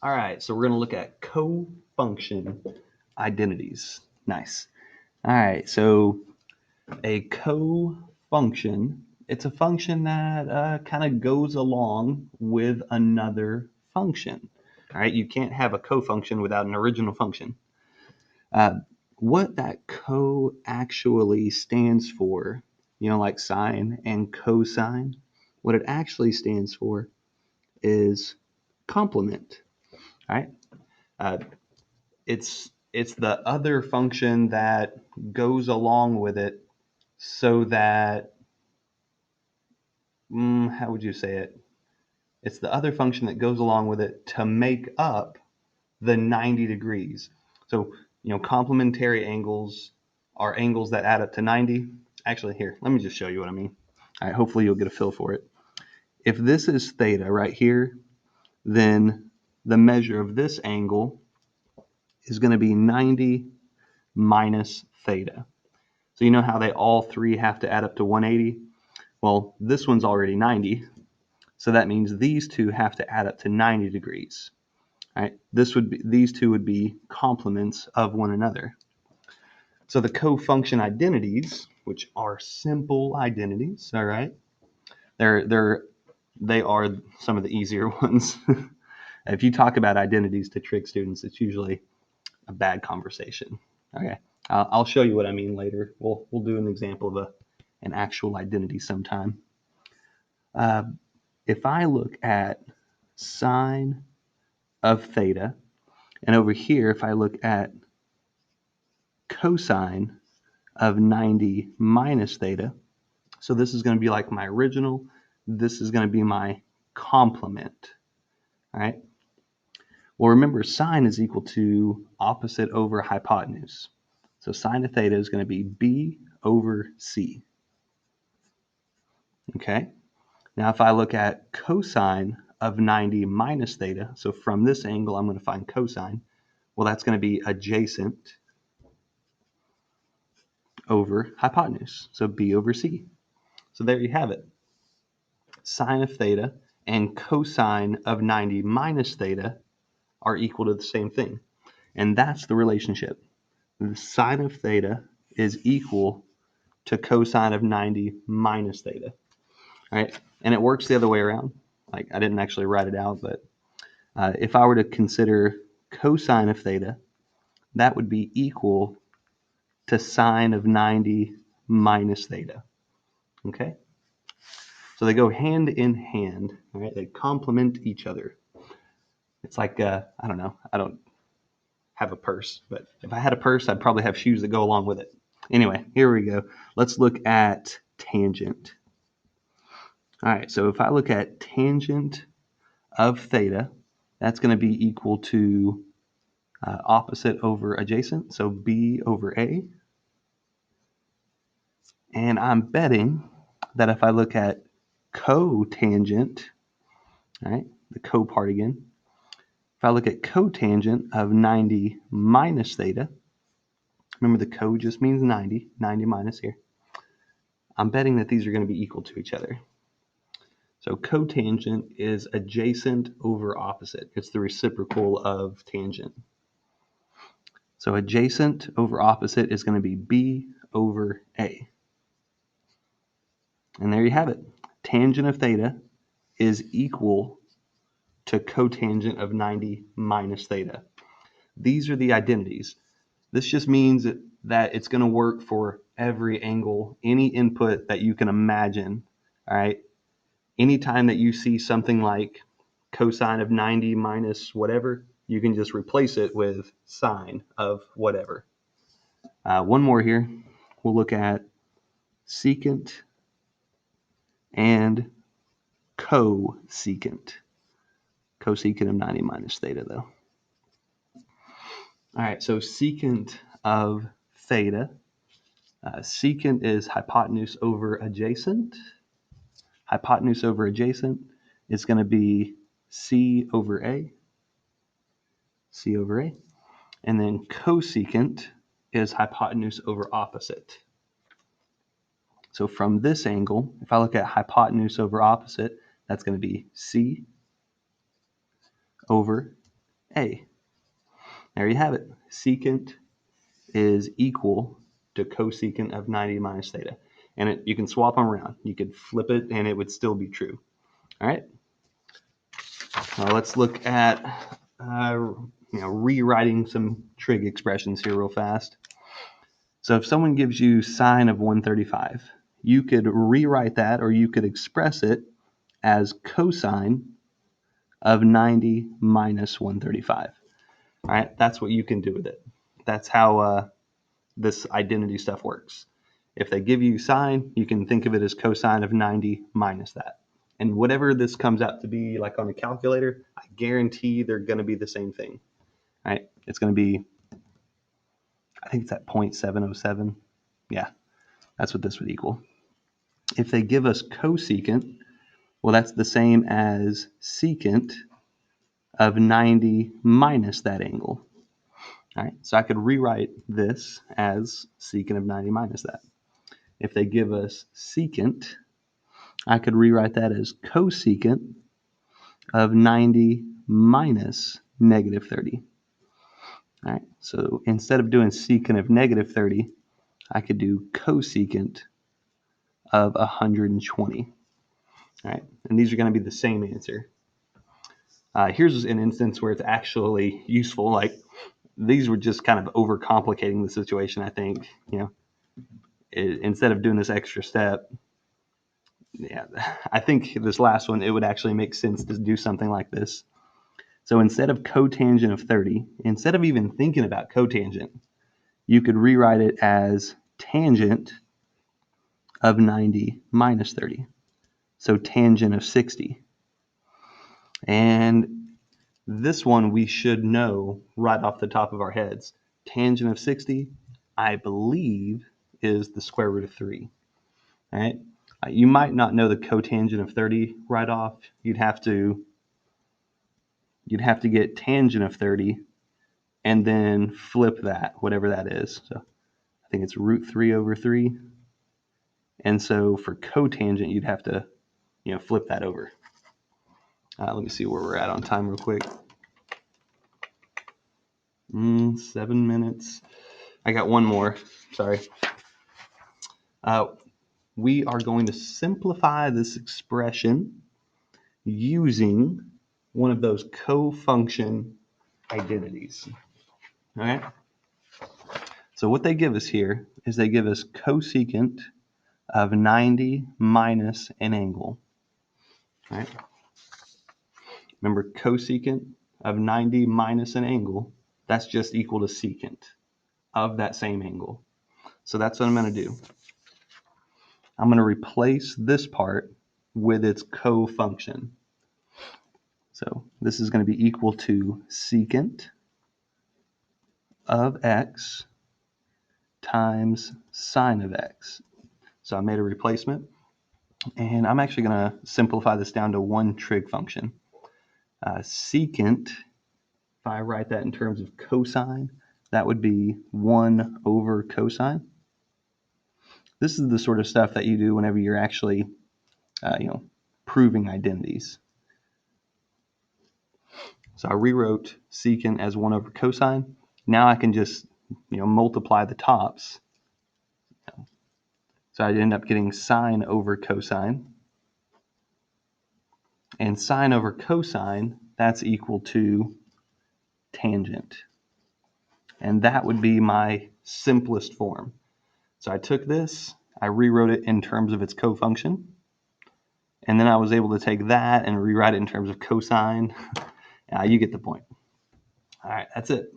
All right, so we're going to look at co-function identities. Nice. All right, so a co-function, it's a function that kind of goes along with another function. All right, you can't have a co-function without an original function. Uh, what that co actually stands for, like sine and cosine, what it actually stands for is complement. All right. Uh, it's the other function that goes along with it so that how would you say it? It's the other function that goes along with it to make up the 90 degrees. So, complementary angles are angles that add up to 90. Actually, here, let me just show you what I mean. All right, hopefully you'll get a feel for it. If this is theta right here, then the measure of this angle is going to be 90 minus theta. So you know how they all three have to add up to 180? Well, this one's already 90, so that means these two have to add up to 90 degrees. All right, these two would be complements of one another. So the cofunction identities, which are simple identities, all right, they are some of the easier ones. If you talk about identities to trick students, it's usually a bad conversation. Okay, I'll show you what I mean later. We'll do an example of an actual identity sometime. Uh, if I look at sine of theta, and over here, if I look at cosine of 90 minus theta, so this is going to be like my original, this is going to be my complement. All right. Well, remember, sine is equal to opposite over hypotenuse. So sine of theta is going to be b over c. Okay. Now, if I look at cosine of 90 minus theta, so from this angle, I'm going to find cosine. Well, that's going to be adjacent over hypotenuse, so b over c. So there you have it. Sine of theta and cosine of 90 minus theta are equal to the same thing. And that's the relationship. The sine of theta is equal to cosine of 90 minus theta. All right. And it works the other way around. Like I didn't actually write it out, but if I were to consider cosine of theta, that would be equal to sine of 90 minus theta. Okay. So they go hand in hand. All right. They complement each other. It's like, I don't know. I don't have a purse, but if I had a purse, I'd probably have shoes that go along with it. Anyway, here we go. Let's look at tangent. All right, so if I look at tangent of theta, that's going to be equal to opposite over adjacent, so b over a. And I'm betting that if I look at cotangent, all right, the co part again, if I look at cotangent of 90 minus theta, remember the co just means 90, 90 minus here. I'm betting that these are going to be equal to each other. So cotangent is adjacent over opposite. It's the reciprocal of tangent. So adjacent over opposite is going to be b over a. And there you have it. Tangent of theta is equal to cotangent of 90 minus theta. These are the identities. This just means that it's going to work for every angle, any input that you can imagine. All right. Anytime that you see something like cosine of 90 minus whatever, you can just replace it with sine of whatever. One more here. We'll look at secant and cosecant. Cosecant of 90 minus theta, though. All right, so secant of theta. Secant is hypotenuse over adjacent. Hypotenuse over adjacent is going to be c over a. C over a. And then cosecant is hypotenuse over opposite. So from this angle, if I look at hypotenuse over opposite, that's going to be c over A. There you have it. Secant is equal to cosecant of 90 minus theta. And you can swap them around. You could flip it and it would still be true. All right. Now let's look at rewriting some trig expressions here real fast. So if someone gives you sine of 135, you could rewrite that, or you could express it as cosine of 90 minus 135. All right, that's what you can do with it. That's how this identity stuff works. If they give you sine, you can think of it as cosine of 90 minus that. And whatever this comes out to be like on a calculator, I guarantee they're going to be the same thing. All right, it's going to be, I think it's at 0.707. Yeah, that's what this would equal. If they give us cosecant, well, that's the same as secant of 90 minus that angle. All right, so I could rewrite this as secant of 90 minus that. If they give us secant, I could rewrite that as cosecant of 90 minus negative 30. All right, so instead of doing secant of negative 30, I could do cosecant of 120. All right, and these are going to be the same answer. Here's an instance where it's actually useful. Like these were just kind of overcomplicating the situation, I think. Instead of doing this extra step, yeah, I think this last one, it would actually make sense to do something like this. So instead of cotangent of 30, instead of even thinking about cotangent, you could rewrite it as tangent of 90 minus 30. So tangent of 60. And this one we should know right off the top of our heads. Tangent of 60, I believe, is the square root of 3. All right? You might not know the cotangent of 30 right off. You'd have to get tangent of 30 and then flip that, whatever that is. So I think it's root 3 over 3. And so for cotangent, you'd have to, flip that over. Let me see where we're at on time real quick. 7 minutes. I got one more. Sorry. We are going to simplify this expression using one of those cofunction identities. All right. So what they give us here is they give us cosecant of 90 minus an angle. All right. Remember, cosecant of 90 minus an angle, that's just equal to secant of that same angle. So that's what I'm going to do. I'm going to replace this part with its cofunction. So this is going to be equal to secant of x times sine of x. So I made a replacement, and I'm actually going to simplify this down to one trig function. Secant, if I write that in terms of cosine, that would be 1 over cosine. This is the sort of stuff that you do whenever you're actually, proving identities. So I rewrote secant as 1 over cosine. Now I can just, multiply the tops. So I end up getting sine over cosine. And sine over cosine, that's equal to tangent. And that would be my simplest form. So I took this, I rewrote it in terms of its cofunction, and then I was able to take that and rewrite it in terms of cosine. You get the point. All right, that's it.